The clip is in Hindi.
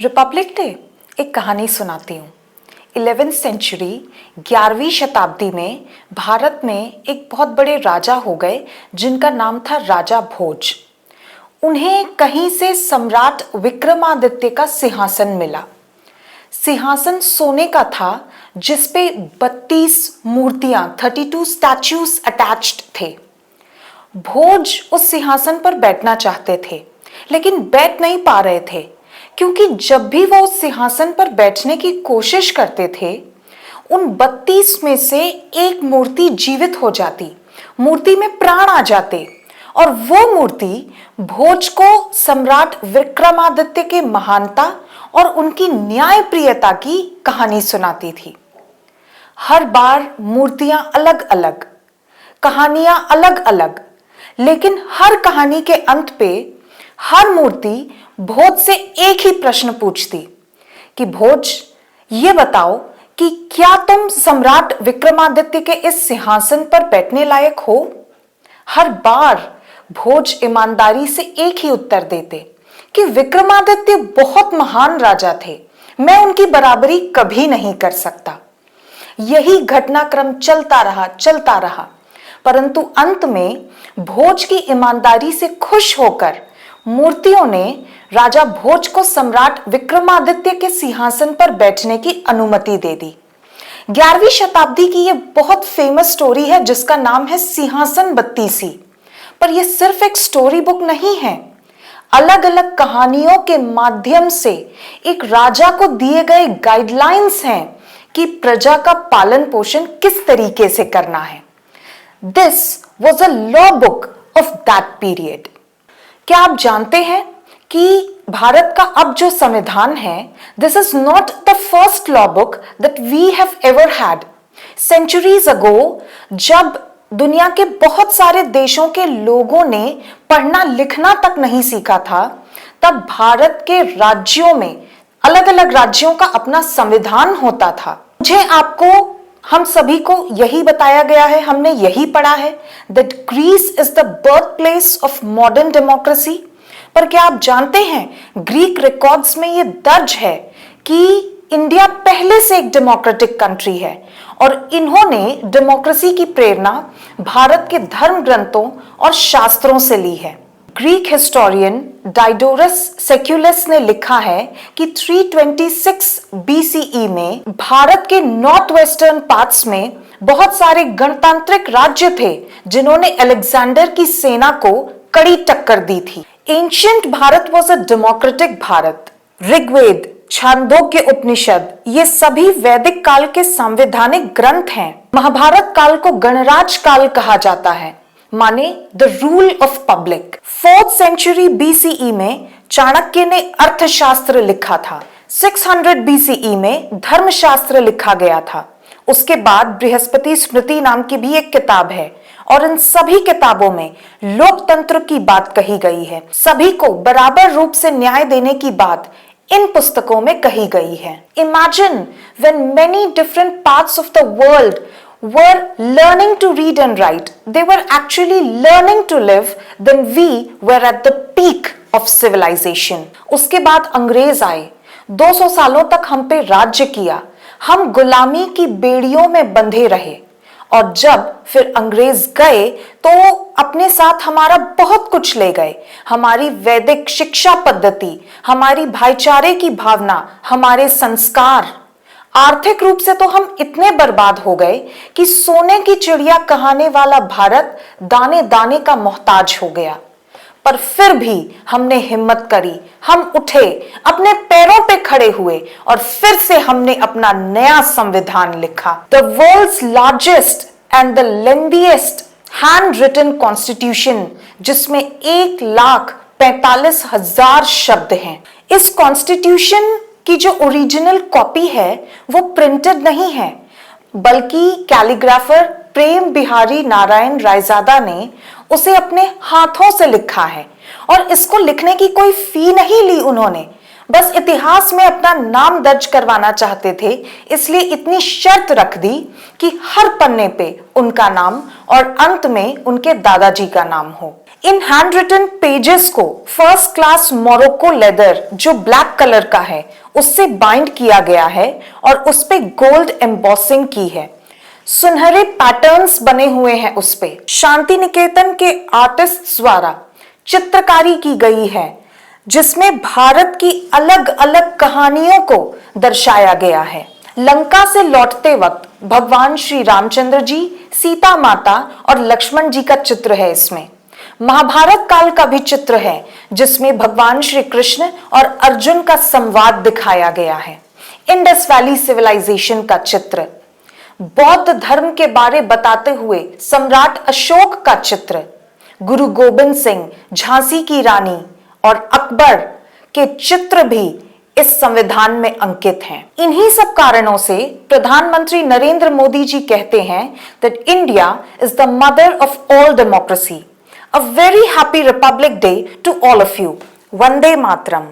रिपब्लिक डे एक कहानी सुनाती हूँ। 11वीं सेंचुरी 11वीं शताब्दी में भारत में एक बहुत बड़े राजा हो गए जिनका नाम था राजा भोज। उन्हें कहीं से सम्राट विक्रमादित्य का सिंहासन मिला। सिंहासन सोने का था जिसपे 32 मूर्तियां 32 स्टैच्यूज अटैच्ड थे। भोज उस सिंहासन पर बैठना चाहते थे लेकिन बैठ नहीं पा रहे थे क्योंकि जब भी वो उस सिंहासन पर बैठने की कोशिश करते थे उन 32 में से एक मूर्ति जीवित हो जाती, मूर्ति में प्राण आ जाते और वो मूर्ति भोज को सम्राट विक्रमादित्य के महानता और उनकी न्यायप्रियता की कहानी सुनाती थी। हर बार मूर्तियां अलग अलग, कहानियां अलग अलग, लेकिन हर कहानी के अंत पे हर मूर्ति भोज से एक ही प्रश्न पूछती कि भोज, ये बताओ कि क्या तुम सम्राट विक्रमादित्य के इस सिंहासन पर बैठने लायक हो? हर बार भोज ईमानदारी से एक ही उत्तर देते कि विक्रमादित्य बहुत महान राजा थे, मैं उनकी बराबरी कभी नहीं कर सकता। यही घटनाक्रम चलता रहा, परंतु अंत में भोज की ईमानदारी से खुश होकर मूर्तियों ने राजा भोज को सम्राट विक्रमादित्य के सिंहासन पर बैठने की अनुमति दे दी। 11वीं शताब्दी की यह बहुत फेमस स्टोरी है जिसका नाम है सिंहासन बत्तीसी। पर यह सिर्फ एक स्टोरी बुक नहीं है, अलग अलग कहानियों के माध्यम से एक राजा को दिए गए गाइडलाइंस हैं कि प्रजा का पालन पोषण किस तरीके से करना है। This was a law book of that period. क्या आप जानते हैं कि भारत का अब जो संविधान है, this is not the first law book that we have ever had. Centuries ago जब दुनिया के बहुत सारे देशों के लोगों ने पढ़ना लिखना तक नहीं सीखा था, तब भारत के राज्यों में अलग अलग राज्यों का अपना संविधान होता था। हम सभी को यही बताया गया है, हमने यही पढ़ा है that Greece is the birthplace of modern democracy। पर क्या आप जानते हैं ग्रीक रिकॉर्ड्स में यह दर्ज है कि इंडिया पहले से एक डेमोक्रेटिक कंट्री है और इन्होंने डेमोक्रेसी की प्रेरणा भारत के धर्म ग्रंथों और शास्त्रों से ली है। ग्रीक हिस्टोरियन डाइडोरस सेक्युलस ने लिखा है कि 326 BCE में भारत के नॉर्थ वेस्टर्न पार्ट्स में बहुत सारे गणतांत्रिक राज्य थे जिन्होंने अलेक्जेंडर की सेना को कड़ी टक्कर दी थी। Ancient Bharat was a democratic Bharat. Rigveda, Chandogya Upanishad, ये सभी वैदिक काल के संवैधानिक ग्रंथ हैं। महाभारत काल को गणराज काल कहा जाता है, माने the rule of public. 4th century BCE में चाणक्य ने अर्थशास्त्र लिखा था। 600 BCE में धर्मशास्त्र लिखा गया था। उसके बाद बृहस्पति स्मृति नाम की भी एक किताब है और इन सभी किताबों में लोकतंत्र की बात कही गई है। सभी को बराबर रूप से न्याय देने की बात इन पुस्तकों में कही गई है। Imagine when many different parts of the world were learning to read and write, they were actually learning to live, then we were at the peak of civilization। उसके बाद अंग्रेज आए, 200 सालों तक हम पे राज्य किया, हम गुलामी की बेड़ियों में बंधे रहे और जब फिर अंग्रेज गए तो अपने साथ हमारा बहुत कुछ ले गए। हमारी वैदिक शिक्षा पद्धति, हमारी भाईचारे की भावना, हमारे संस्कार। आर्थिक रूप से तो हम इतने बर्बाद हो गए कि सोने की चिड़िया कहाने वाला भारत दाने दाने का मोहताज हो गया। पर फिर भी हमने हिम्मत करी, हम उठे, अपने पैरों पे खड़े हुए और फिर से हमने अपना नया संविधान लिखा। The world's largest and the lengthiest handwritten constitution, जिसमें 1,45,000 शब्द हैं। इस कॉन्स्टिट्यूशन की जो ओरिजिनल कॉपी है वो प्रिंटेड नहीं है, बल्कि कैलीग्राफर प्रेम बिहारी नारायण रायजादा ने उसे अपने हाथों से लिखा है और इसको लिखने की कोई फी नहीं ली उन्होंने, बस इतिहास में अपना नाम दर्ज करवाना चाहते थे, इसलिए इतनी शर्त रख दी कि हर पन्ने पे उनका नाम और अंत में उनके दादाजी का नाम हो। इन हैंड रिटन पेजेस को फर्स्ट क्लास मोरक्को लेदर जो ब्लैक कलर का है उससे बाइंड किया गया है और उस पे गोल्ड एम्बॉसिंग की है। सुनहरे पैटर्न्स बने हुए हैं उस पे। शांति निकेतन के आर्टिस्ट्स द्वारा चित्रकारी की गई है जिसमें भारत की अलग अलग कहानियों को दर्शाया गया है। लंका से लौटते वक्त भगवान श्री रामचंद्र जी, सीता माता और लक्ष्मण जी का चित्र है इसमें। महाभारत काल का भी चित्र है जिसमें भगवान श्री कृष्ण और अर्जुन का संवाद दिखाया गया है। इंडस वैली सिविलाइजेशन का चित्र, बौद्ध धर्म के बारे बताते हुए सम्राट अशोक का चित्र, गुरु गोबिंद सिंह, झांसी की रानी और अकबर के चित्र भी इस संविधान में अंकित हैं। इन्हीं सब कारणों से प्रधानमंत्री नरेंद्र मोदी जी कहते हैं that India is the mother of all democracy. A very happy republic day to all of you. वंदे मातरम।